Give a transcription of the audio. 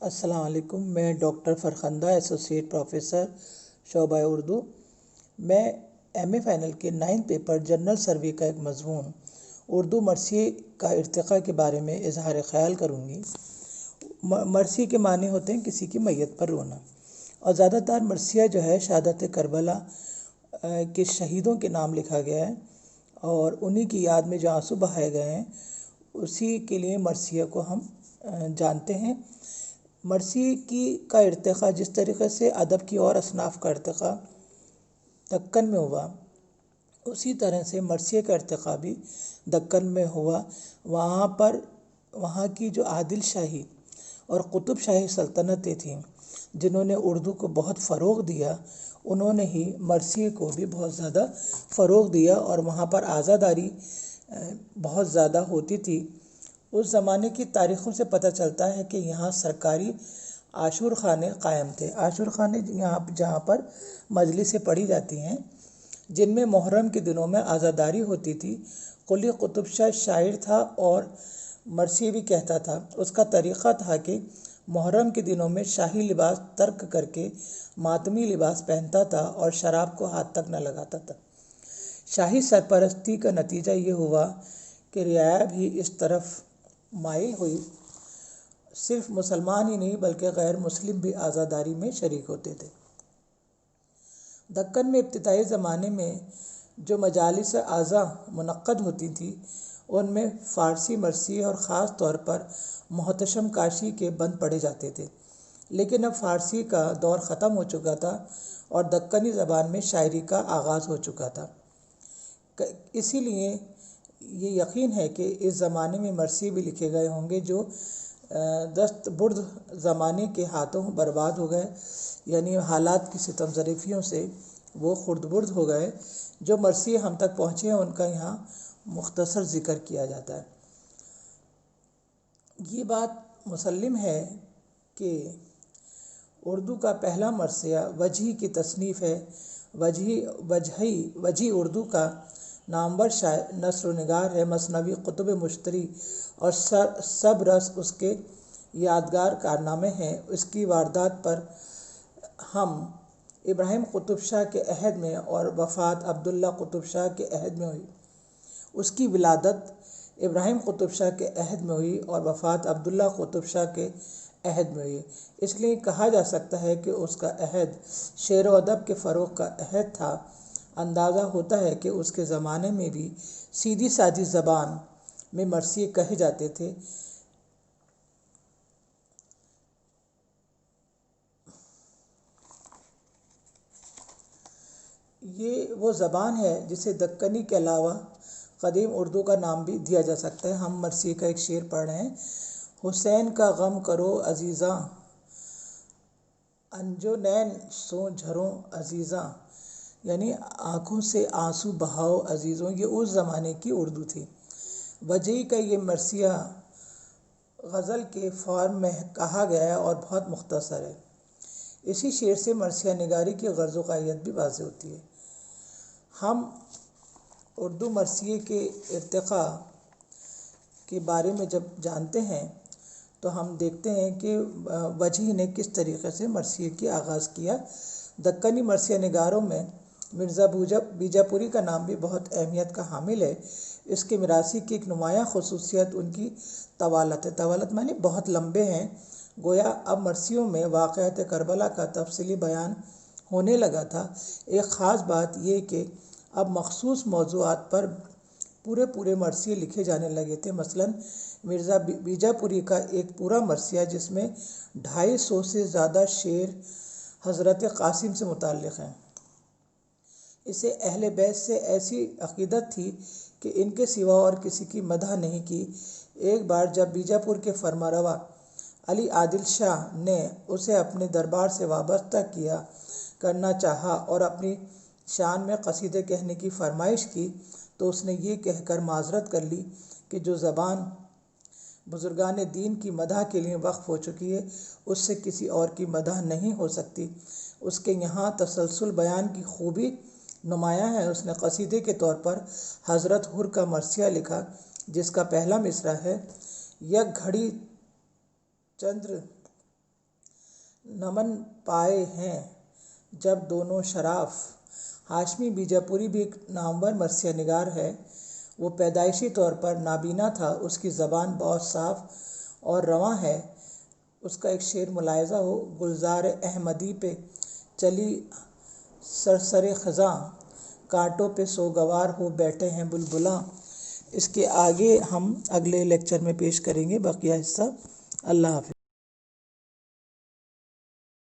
السلام علیکم. میں ڈاکٹر فرخندہ، ایسوسیٹ پروفیسر شعبہ اردو. میں ایم اے فائنل کے 9 پیپر جنرل سروے کا ایک مضمون اردو مرثیے کا ارتقاء کے بارے میں اظہار خیال کروں گی. مرثیے کے معنی ہوتے ہیں کسی کی میت پر رونا، اور زیادہ تر مرثیہ جو ہے شہادت کربلا کے شہیدوں کے نام لکھا گیا ہے، اور انہی کی یاد میں جو آنسو بہائے گئے ہیں اسی کے لیے مرثیہ کو ہم جانتے ہیں. مرثیے کا ارتقاء جس طریقے سے ادب کی اور اصناف کا ارتقاء دکن میں ہوا، اسی طرح سے مرثیے کا ارتقاء بھی دکن میں ہوا. وہاں کی جو عادل شاہی اور قطب شاہی سلطنتیں تھیں جنہوں نے اردو کو بہت فروغ دیا، انہوں نے ہی مرثیے کو بھی بہت زیادہ فروغ دیا، اور وہاں پر عزاداری بہت زیادہ ہوتی تھی. اس زمانے کی تاریخوں سے پتہ چلتا ہے کہ یہاں سرکاری عاشور خانے قائم تھے. عاشور خانے جہاں پر مجلسیں پڑھی جاتی ہیں، جن میں محرم کے دنوں میں عزاداری ہوتی تھی. قلی قطب شاہ شاعر تھا اور مرثیے بھی کہتا تھا. اس کا طریقہ تھا کہ محرم کے دنوں میں شاہی لباس ترک کر کے ماتمی لباس پہنتا تھا اور شراب کو ہاتھ تک نہ لگاتا تھا. شاہی سرپرستی کا نتیجہ یہ ہوا کہ رعایا بھی اس طرف مائل ہوئی. صرف مسلمان ہی نہیں بلکہ غیر مسلم بھی عزاداری میں شریک ہوتے تھے. دکن میں ابتدائی زمانے میں جو مجالس اعضاء منعقد ہوتی تھیں، ان میں فارسی مرثیے اور خاص طور پر محتشم کاشی کے بند پڑھے جاتے تھے. لیکن اب فارسی کا دور ختم ہو چکا تھا اور دکنی زبان میں شاعری کا آغاز ہو چکا تھا. اسی لیے یہ یقین ہے کہ اس زمانے میں مرثیے بھی لکھے گئے ہوں گے جو دست برد زمانے کے ہاتھوں برباد ہو گئے، یعنی حالات کی ستم ظریفیوں سے وہ خرد برد ہو گئے. جو مرثیے ہم تک پہنچے ہیں ان کا یہاں مختصر ذکر کیا جاتا ہے. یہ بات مسلم ہے کہ اردو کا پہلا مرثیہ وجہی کی تصنیف ہے. وجہی اردو کا نامور شاعر نثر و نگار ہے. مثنوی قطب مشتری اور سب رس اس کے یادگار کارنامے ہیں. اس کی واردات پر ہم ابراہیم قطب شاہ کے عہد میں اور وفات عبداللہ قطب شاہ کے عہد میں ہوئی. اس کی ولادت ابراہیم قطب شاہ کے عہد میں ہوئی اور وفات عبداللہ قطب شاہ کے عہد میں ہوئی. اس لیے کہا جا سکتا ہے کہ اس کا عہد شعر و ادب کے فروغ کا عہد تھا. اندازہ ہوتا ہے کہ اس کے زمانے میں بھی سیدھی سادھی زبان میں مرثیے کہے جاتے تھے. یہ وہ زبان ہے جسے دکنی کے علاوہ قدیم اردو کا نام بھی دیا جا سکتا ہے. ہم مرثیے کا ایک شعر پڑھ رہے ہیں: حسین کا غم کرو عزیزاں، انجو نین سو جھروں عزیزاں، یعنی آنکھوں سے آنسو بہاؤ عزیزوں. یہ اس زمانے کی اردو تھی. وجہی کا یہ مرثیہ غزل کے فارم میں کہا گیا ہے اور بہت مختصر ہے. اسی شعر سے مرثیہ نگاری کی غرض و غایت بھی واضح ہوتی ہے. ہم اردو مرثیے کے ارتقاء کے بارے میں جب جانتے ہیں تو ہم دیکھتے ہیں کہ وجہی نے کس طریقے سے مرثیے کی آغاز کیا. دکنی مرثیہ نگاروں میں مرزا بیجاپوری کا نام بھی بہت اہمیت کا حامل ہے. اس کے میراثی کی ایک نمایاں خصوصیت ان کی طوالت ہے. طوالت معنی بہت لمبے ہیں. گویا اب مرثیوں میں واقعات کربلا کا تفصیلی بیان ہونے لگا تھا. ایک خاص بات یہ کہ اب مخصوص موضوعات پر پورے مرثیے لکھے جانے لگے تھے. مثلاً مرزا بیجاپوری کا ایک پورا مرثیہ جس میں 250 سے زیادہ شعر حضرت قاسم سے متعلق ہیں. اسے اہل بیت سے ایسی عقیدت تھی کہ ان کے سوا اور کسی کی مدح نہیں کی. ایک بار جب بیجاپور کے فرمانروا علی عادل شاہ نے اسے اپنے دربار سے وابستہ کرنا چاہا اور اپنی شان میں قصیدے کہنے کی فرمائش کی تو اس نے یہ کہہ کر معذرت کر لی کہ جو زبان بزرگان دین کی مدح کے لیے وقف ہو چکی ہے اس سے کسی اور کی مدح نہیں ہو سکتی. اس کے یہاں تسلسل بیان کی خوبی نمایاں ہے. اس نے قصیدے کے طور پر حضرت حر کا مرثیہ لکھا جس کا پہلا مصرع ہے: یک گھڑی چندر نمن پائے ہیں جب دونوں شراف۔ ہاشمی بیجاپوری بھی ایک نامور مرثیہ نگار ہے۔ وہ پیدائشی طور پر نابینا تھا۔ اس کی زبان بہت صاف اور رواں ہے۔ اس کا ایک شعر ملاحظہ ہو: گلزار احمدی پہ چلی سرسر خزاں، کانٹوں پہ سوگوار ہو بیٹھے ہیں بلبلاں۔ اس کے آگے ہم اگلے لیکچر میں پیش کریں گے بقیہ حصہ۔ اللہ حافظ۔